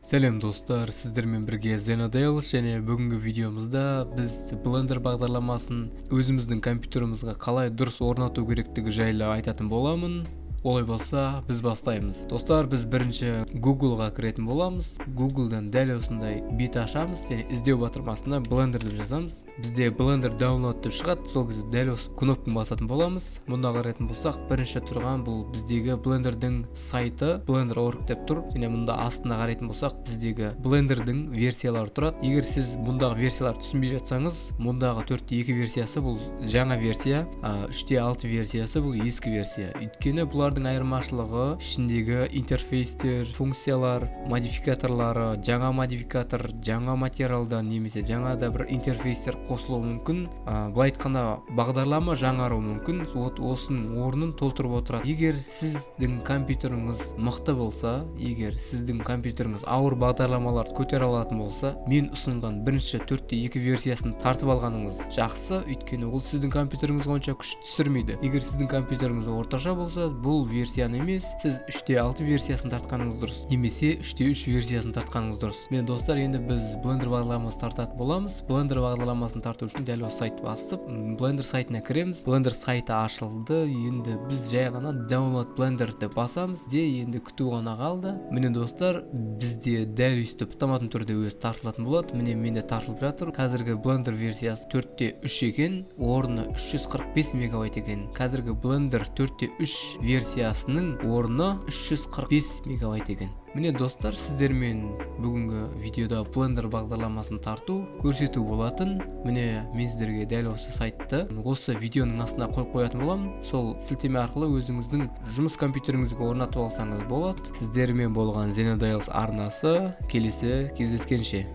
Сәлем достар, сіздермен бірге Zenodales және бүгінгі видеомызда біз Blender бағдарламасын өзіміздің компьютерімізге қалай дұрыс орнату керектігі жайлы айтатын боламын. Олай болса, біз бастаймыз. Достар, біз бірінші Google-ға кіретін боламыз. Google-дан дәл осындай бет ашамыз және іздеу батырмасына Blender деп жазамыз. Бізде Blender download деп шығады. Сол кезде дәл осы кнопканы басатын боламыз. Мұнда қарайтын болсақ, бірінші тұрған бұл біздегі Blender-дің сайты blender.org деп тұр. Және мұнда астына қарайтын болсақ, біздегі Blender-дің версиялары тұрады. Егер сіз мұндағы версияларды түсінбей жатсаңыз, мұндағы 4.2 версиясы бұл жаңа версия, 3.6 версиясы бұл ескі версия. Өйткені бұлардың айырмашылығы ішіндегі интерфейстер, функциялар, модификаторлары, жаңа модификатор, жаңа материалдан немесе жаңа да бір интерфейстер қосылуы мүмкін. Былай айтқанда бағдарлама жаңаруы мүмкін. Осының орнын толтырып отырады. Егер сіздің компьютеріңіз мықты болса, егер сіздің компьютеріңіз ауыр бағдарламаларды көтере алатын болса, мен ұсынған бірінші 4.2 версиясын тартып алғаныңыз жақсы, өйткені ол сіздің компьютеріңізге онша күш түсірмейді. Егер сіздің компьютеріңіз орташа болса, бұл версияны емес, сіз 3.6 версиясын тартқаныңыз дұрыс, немесе 3.3 версиясын тартқаныңыз дұрыс. Мен достар, енді біз Blender бағдарламасын тартатын боламыз. Blender бағдарламасын тарту үшін дәл осы сайтты басып, Blender сайтына кіреміз. Blender сайты ашылды. Енді біз жай ғана Download Blender деп басамыз. Енді күту ғана қалды. Міне достар, бізде дәл өйстіп автоматты түрде өзі тартылатын болады. Міне менде тартылып жатыр. Қазіргі Blender версиясы 4.3 екен, орны 345 мегабайт екен. Қазіргі Blender 4.3 версиясының орны 345 мегабайт екен. Міне достар, сіздермен бүгінгі видеода Blender бағдарламасын тарту, көрсету болатын. Міне мен сіздерге дәл осы сайтты осы видеоның астына қойып қоятын боламын. Сол сілтеме арқылы өзіңіздің жұмыс компьютеріңізге орнатып алсаңыз болады. Сіздермен болған Zenodales арнасы. Келесі кездескенше.